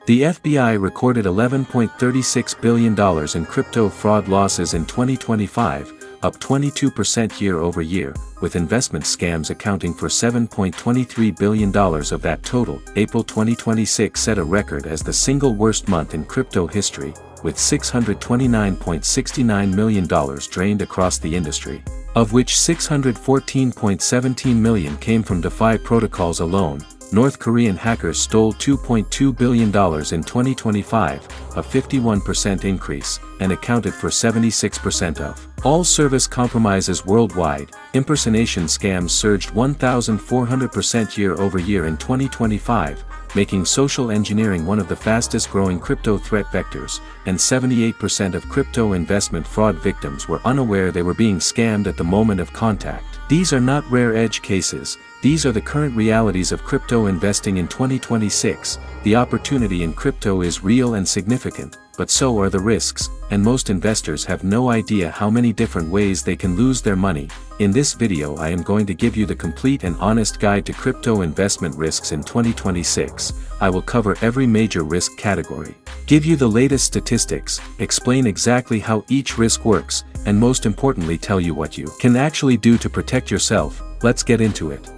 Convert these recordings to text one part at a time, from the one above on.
The FBI recorded $11.36 billion in crypto fraud losses in 2025, up 22% year-over-year, with investment scams accounting for $7.23 billion of that total. April 2026 set a record as the single worst month in crypto history, with $629.69 million drained across the industry, of which $614.17 million came from DeFi protocols alone. North Korean hackers stole $2.2 billion in 2025, a 51% increase, and accounted for 76% of all service compromises worldwide. Impersonation scams surged 1,400% year-over-year in 2025, making social engineering one of the fastest-growing crypto threat vectors, and 78% of crypto investment fraud victims were unaware they were being scammed at the moment of contact. These are not rare edge cases. These are the current realities of crypto investing in 2026. The opportunity in crypto is real and significant, but so are the risks, and most investors have no idea how many different ways they can lose their money. In this video I am going to give you the complete and honest guide to crypto investment risks in 2026. I will cover every major risk category, give you the latest statistics, explain exactly how each risk works, and most importantly tell you what you can actually do to protect yourself. Let's get into it.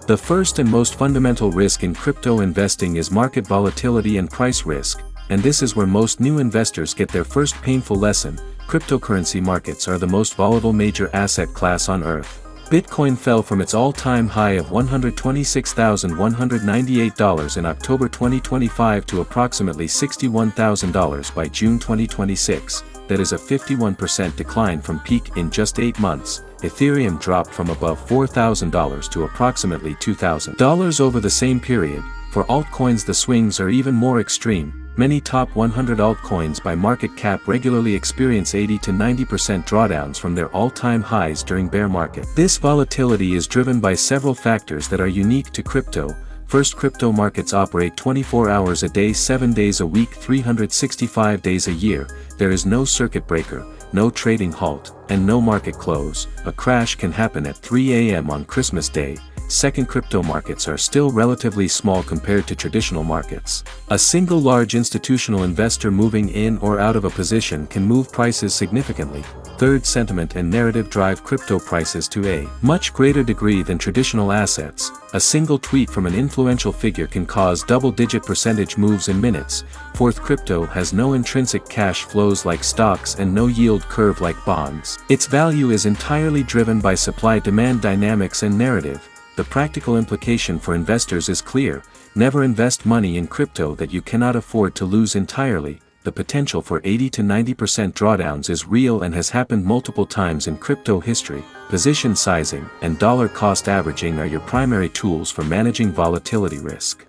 The first and most fundamental risk in crypto investing is market volatility and price risk, and this is where most new investors get their first painful lesson. Cryptocurrency markets are the most volatile major asset class on Earth. Bitcoin fell from its all-time high of $126,198 in October 2025 to approximately $61,000 by June 2026. That is a 51% decline from peak in just 8 months. Ethereum dropped from above $4,000 to approximately $2,000 over the same period. For altcoins the swings are even more extreme. Many top 100 altcoins by market cap regularly experience 80 to 90% drawdowns from their all-time highs during bear market. This volatility is driven by several factors that are unique to crypto. First, crypto markets operate 24 hours a day, 7 days a week, 365 days a year. There is no circuit breaker, no trading halt, and no market close. A crash can happen at 3 a.m. on Christmas Day. Second, crypto markets are still relatively small compared to traditional markets. A single large institutional investor moving in or out of a position can move prices significantly. Third, sentiment and narrative drive crypto prices to a much greater degree than traditional assets. A single tweet from an influential figure can cause double-digit percentage moves in minutes. Fourth, crypto has no intrinsic cash flows like stocks and no yield curve like bonds. Its value is entirely driven by supply-demand dynamics and narrative. The practical implication for investors is clear: never invest money in crypto that you cannot afford to lose entirely. The potential for 80 to 90% drawdowns is real and has happened multiple times in crypto history. Position sizing and dollar cost averaging are your primary tools for managing volatility risk.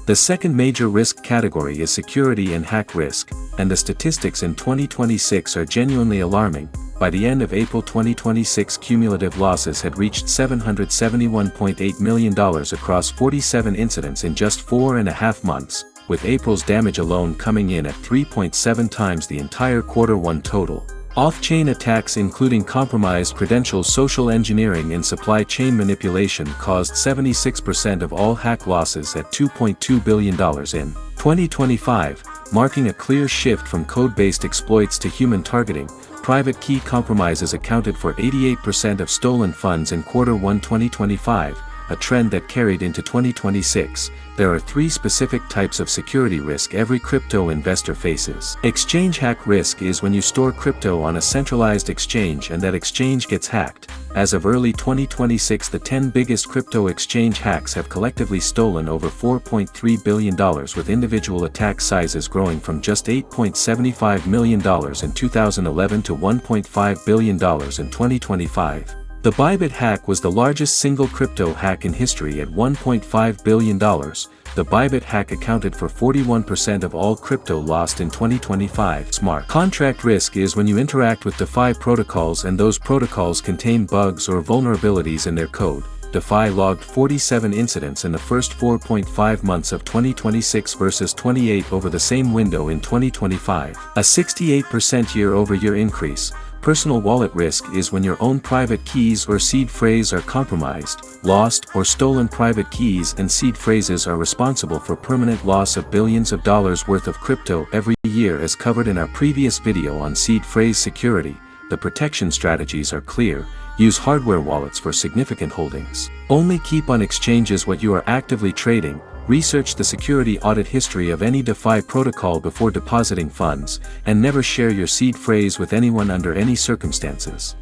The second major risk category is security and hack risk, and the statistics in 2026 are genuinely alarming. By the end of April 2026, cumulative losses had reached $771.8 million across 47 incidents in just 4.5 months, with April's damage alone coming in at 3.7 times the entire Q1 total. Off-chain attacks including compromised credentials, social engineering and supply chain manipulation caused 76% of all hack losses at $2.2 billion in 2025, marking a clear shift from code-based exploits to human targeting. Private key compromises accounted for 88% of stolen funds in Q1 2025, a trend that carried into 2026. There are 3 specific types of security risk every crypto investor faces. Exchange hack risk is when you store crypto on a centralized exchange and that exchange gets hacked. As of early 2026, the 10 biggest crypto exchange hacks have collectively stolen over $4.3 billion, with individual attack sizes growing from just $8.75 million in 2011 to $1.5 billion in 2025. The Bybit hack was the largest single crypto hack in history at $1.5 billion. The Bybit hack accounted for 41% of all crypto lost in 2025. Smart contract risk is when you interact with DeFi protocols and those protocols contain bugs or vulnerabilities in their code. DeFi logged 47 incidents in the first 4.5 months of 2026 versus 28 over the same window in 2025, a 68% year-over-year increase. Personal wallet risk is when your own private keys or seed phrase are compromised, lost, or stolen. Private keys and seed phrases are responsible for permanent loss of billions of dollars worth of crypto every year, as covered in our previous video on seed phrase security. The protection strategies are clear. Use hardware wallets for significant holdings. Only keep on exchanges what you are actively trading. Research the security audit history of any DeFi protocol before depositing funds, and never share your seed phrase with anyone under any circumstances.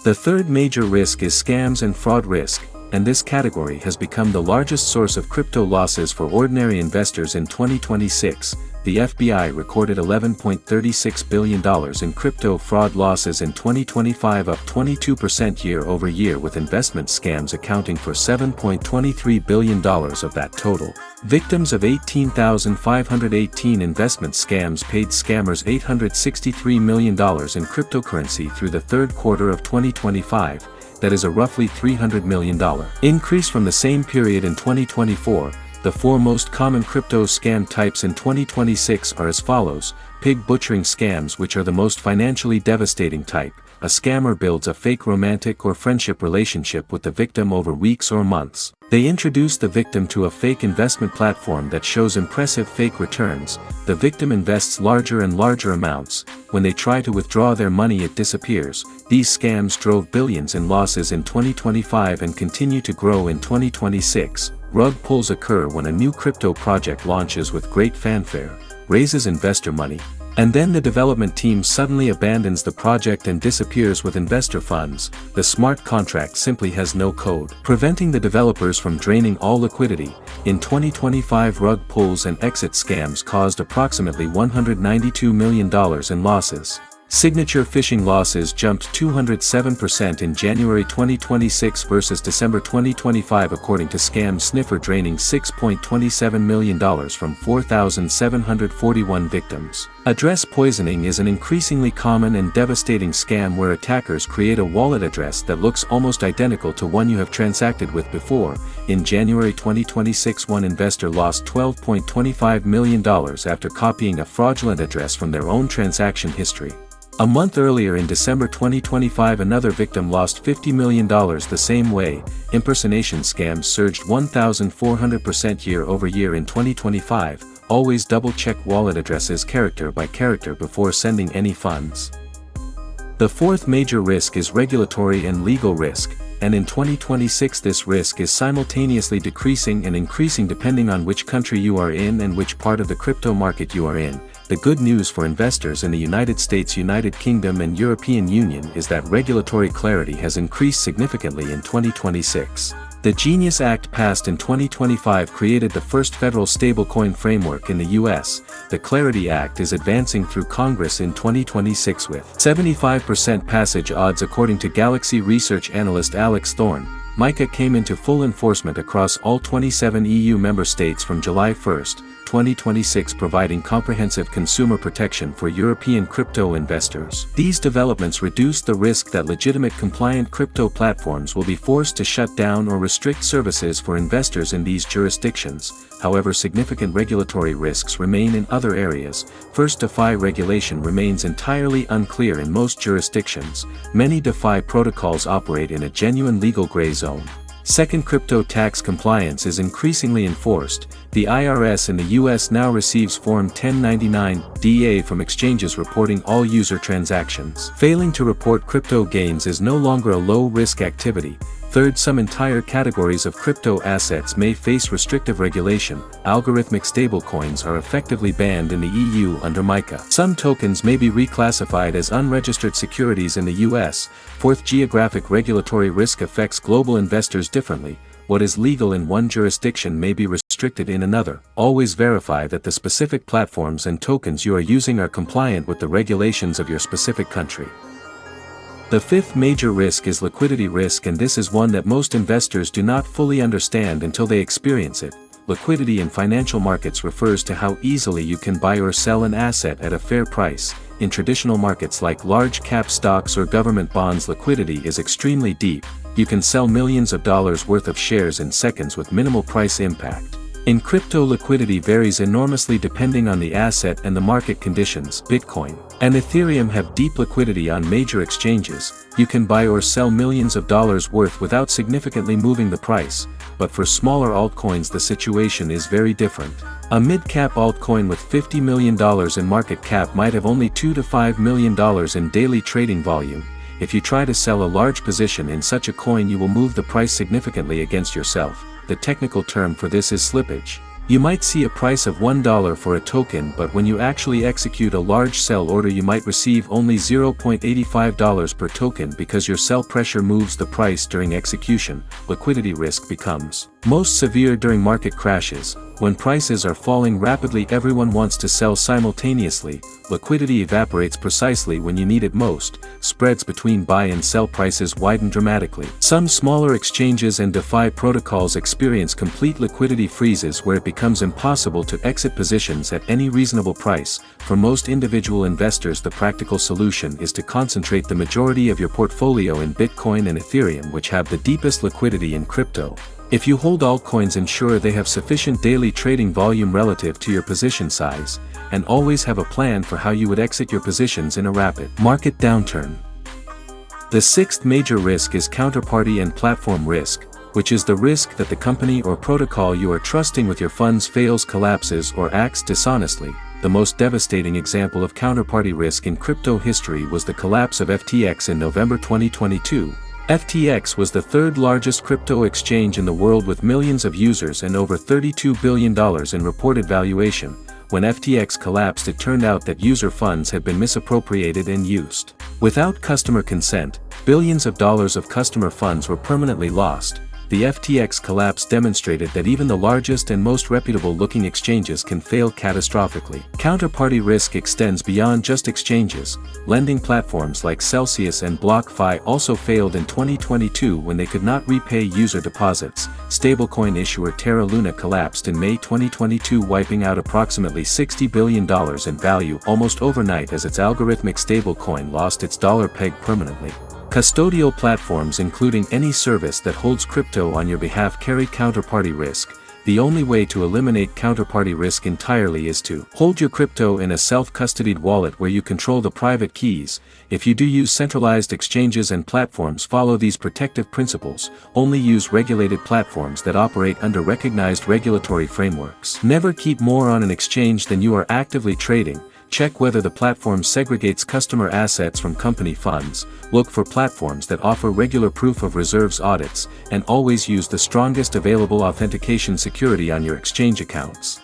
The third major risk is scams and fraud risk, and this category has become the largest source of crypto losses for ordinary investors in 2026. The FBI recorded $11.36 billion in crypto fraud losses in 2025, up 22% year-over-year, with investment scams accounting for $7.23 billion of that total. Victims of 18,518 investment scams paid scammers $863 million in cryptocurrency through the third quarter of 2025. That is a roughly $300 million increase from the same period in 2024. The four most common crypto scam types in 2026 are as follows: pig butchering scams, which are the most financially devastating type. A scammer builds a fake romantic or friendship relationship with the victim over weeks or months. They introduce the victim to a fake investment platform that shows impressive fake returns. The victim invests larger and larger amounts. When they try to withdraw their money, it disappears. These scams drove billions in losses in 2025 and continue to grow in 2026. Rug pulls occur when a new crypto project launches with great fanfare, raises investor money, and then the development team suddenly abandons the project and disappears with investor funds. The smart contract simply has no code, preventing the developers from draining all liquidity. In 2025, rug pulls and exit scams caused approximately $192 million in losses. Signature phishing losses jumped 207% in January 2026 versus December 2025, according to Scam Sniffer, draining $6.27 million from 4,741 victims. Address poisoning is an increasingly common and devastating scam where attackers create a wallet address that looks almost identical to one you have transacted with before. In January 2026, one investor lost $12.25 million after copying a fraudulent address from their own transaction history. A month earlier, in December 2025, another victim lost $50 million the same way. Impersonation scams surged 1,400% year-over-year in 2025. Always double-check wallet addresses character by character before sending any funds. The fourth major risk is regulatory and legal risk, and in 2026 this risk is simultaneously decreasing and increasing depending on which country you are in and which part of the crypto market you are in. The good news for investors in the United States, United Kingdom, and European Union is that regulatory clarity has increased significantly in 2026. The Genius Act passed in 2025 created the first federal stablecoin framework in the U.S. The Clarity Act is advancing through Congress in 2026 with 75% passage odds, according to Galaxy research analyst Alex Thorne. MiCA came into full enforcement across all 27 EU member states from July 1, 2026, providing comprehensive consumer protection for European crypto investors. These developments reduce the risk that legitimate compliant crypto platforms will be forced to shut down or restrict services for investors in these jurisdictions. However, significant regulatory risks remain in other areas. First, DeFi regulation remains entirely unclear in most jurisdictions. Many DeFi protocols operate in a genuine legal gray zone. Second, crypto tax compliance is increasingly enforced. The IRS in the U.S. now receives Form 1099-DA from exchanges reporting all user transactions. Failing to report crypto gains is no longer a low-risk activity. Third, some entire categories of crypto assets may face restrictive regulation. Algorithmic stablecoins are effectively banned in the EU under MiCA. Some tokens may be reclassified as unregistered securities in the US. Fourth, geographic regulatory risk affects global investors differently. What is legal in one jurisdiction may be restricted in another. Always verify that the specific platforms and tokens you are using are compliant with the regulations of your specific country. The fifth major risk is liquidity risk, and this is one that most investors do not fully understand until they experience it. Liquidity in financial markets refers to how easily you can buy or sell an asset at a fair price. In traditional markets like large-cap stocks or government bonds, liquidity is extremely deep. You can sell millions of dollars worth of shares in seconds with minimal price impact. In crypto, liquidity varies enormously depending on the asset and the market conditions. Bitcoin and Ethereum have deep liquidity on major exchanges. You can buy or sell millions of dollars worth without significantly moving the price, but for smaller altcoins the situation is very different. A mid-cap altcoin with $50 million in market cap might have only $2 to $5 million in daily trading volume. If you try to sell a large position in such a coin, you will move the price significantly against yourself. The technical term for this is slippage. You might see a price of $1 for a token, but when you actually execute a large sell order you might receive only $0.85 per token because your sell pressure moves the price during execution. Liquidity risk becomes most severe during market crashes. When prices are falling rapidly, everyone wants to sell simultaneously. Liquidity evaporates precisely when you need it most. Spreads between buy and sell prices widen dramatically. Some smaller exchanges and DeFi protocols experience complete liquidity freezes where it becomes impossible to exit positions at any reasonable price. For most individual investors, the practical solution is to concentrate the majority of your portfolio in Bitcoin and Ethereum, which have the deepest liquidity in crypto. If you hold altcoins, ensure they have sufficient daily trading volume relative to your position size, and always have a plan for how you would exit your positions in a rapid market downturn. The sixth major risk is counterparty and platform risk, which is the risk that the company or protocol you are trusting with your funds fails, collapses, or acts dishonestly. The most devastating example of counterparty risk in crypto history was the collapse of FTX in November 2022. FTX was the third largest crypto exchange in the world with millions of users and over $32 billion in reported valuation. When FTX collapsed, it turned out that user funds had been misappropriated and used without customer consent. Billions of dollars of customer funds were permanently lost. The FTX collapse demonstrated that even the largest and most reputable-looking exchanges can fail catastrophically. Counterparty risk extends beyond just exchanges. Lending platforms like Celsius and BlockFi also failed in 2022 when they could not repay user deposits. Stablecoin issuer Terra Luna collapsed in May 2022, wiping out approximately $60 billion in value almost overnight as its algorithmic stablecoin lost its dollar peg permanently. Custodial platforms, including any service that holds crypto on your behalf, carry counterparty risk. The only way to eliminate counterparty risk entirely is to hold your crypto in a self-custodied wallet where you control the private keys. If you do use centralized exchanges and platforms, follow these protective principles. Only use regulated platforms that operate under recognized regulatory frameworks. Never keep more on an exchange than you are actively trading. Check whether the platform segregates customer assets from company funds. Look for platforms that offer regular proof of reserves audits, and always use the strongest available authentication security on your exchange accounts.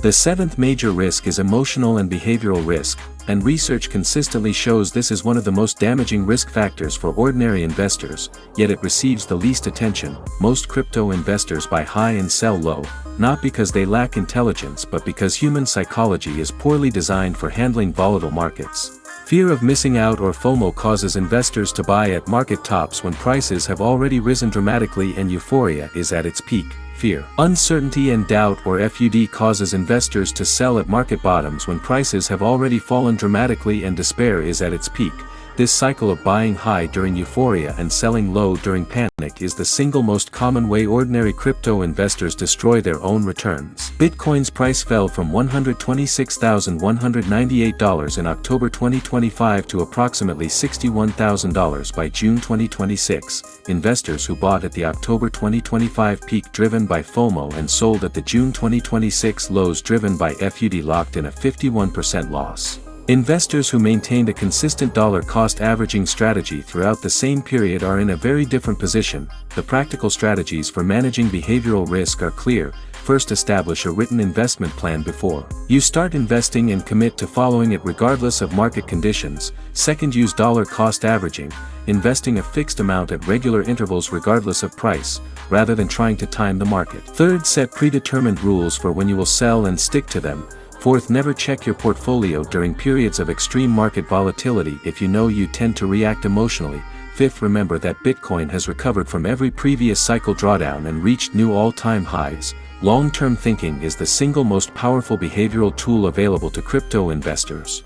The seventh major risk is emotional and behavioral risk, and research consistently shows this is one of the most damaging risk factors for ordinary investors, yet it receives the least attention. Most crypto investors buy high and sell low, not because they lack intelligence but because human psychology is poorly designed for handling volatile markets. Fear of missing out, or FOMO, causes investors to buy at market tops when prices have already risen dramatically and euphoria is at its peak. Fear, uncertainty and doubt, or FUD, causes investors to sell at market bottoms when prices have already fallen dramatically and despair is at its peak. This cycle of buying high during euphoria and selling low during panic is the single most common way ordinary crypto investors destroy their own returns. Bitcoin's price fell from $126,198 in October 2025 to approximately $61,000 by June 2026. Investors who bought at the October 2025 peak driven by FOMO and sold at the June 2026 lows driven by FUD locked in a 51% loss. Investors who maintained a consistent dollar-cost averaging strategy throughout the same period are in a very different position. The practical strategies for managing behavioral risk are clear. First, establish a written investment plan before you start investing and commit to following it regardless of market conditions. Second, use dollar-cost averaging, investing a fixed amount at regular intervals regardless of price, rather than trying to time the market. Third, set predetermined rules for when you will sell and stick to them. Fourth, never check your portfolio during periods of extreme market volatility if you know you tend to react emotionally. Fifth, remember that Bitcoin has recovered from every previous cycle drawdown and reached new all-time highs. Long-term thinking is the single most powerful behavioral tool available to crypto investors.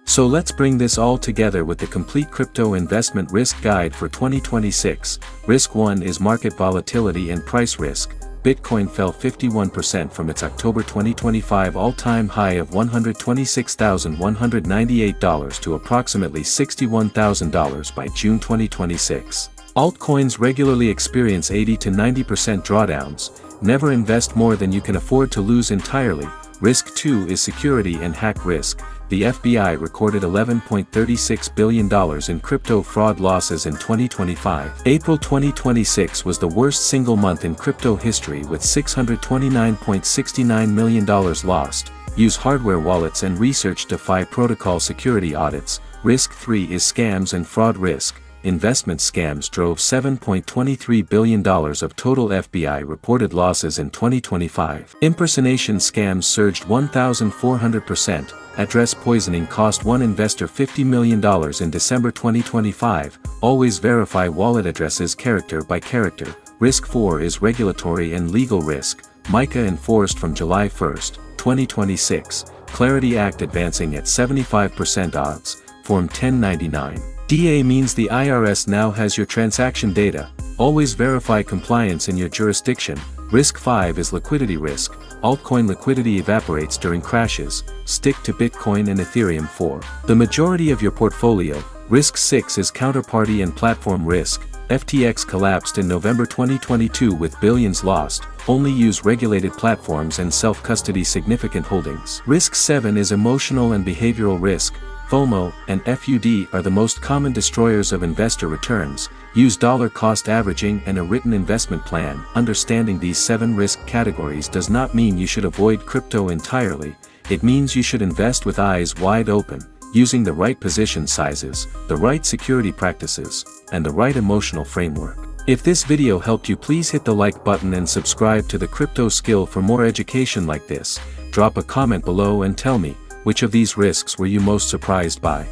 So let's bring this all together with the complete crypto investment risk guide for 2026. Risk 1 is market volatility and price risk. Bitcoin fell 51% from its October 2025 all-time high of $126,198 to approximately $61,000 by June 2026. Altcoins regularly experience 80 to 90% drawdowns. Never invest more than you can afford to lose entirely. Risk 2 is security and hack risk. The FBI recorded $11.36 billion in crypto fraud losses in 2025. April 2026 was the worst single month in crypto history with $629.69 million lost. Use hardware wallets and research DeFi protocol security audits. Risk 3 is scams and fraud risk. Investment scams drove $7.23 billion of total FBI reported losses in 2025. Impersonation scams surged 1,400%. Address poisoning cost one investor $50 million in December 2025. Always verify wallet addresses character by character. Risk 4 is regulatory and legal risk. MiCA enforced from July 1, 2026. Clarity Act advancing at 75% odds. Form 1099. DA means the IRS now has your transaction data. Always verify compliance in your jurisdiction. Risk 5 is liquidity risk. Altcoin liquidity evaporates during crashes. Stick to Bitcoin and Ethereum for the majority of your portfolio. Risk 6 is counterparty and platform risk. FTX collapsed in November 2022 with billions lost. Only use regulated platforms and self-custody significant holdings. Risk 7 is emotional and behavioral risk. FOMO and FUD are the most common destroyers of investor returns. Use dollar cost averaging and a written investment plan. Understanding these 7 risk categories does not mean you should avoid crypto entirely. It means you should invest with eyes wide open, using the right position sizes, the right security practices, and the right emotional framework. If this video helped you, please hit the like button and subscribe to the Crypto Skill for more education like this. Drop a comment below and tell me, which of these risks were you most surprised by?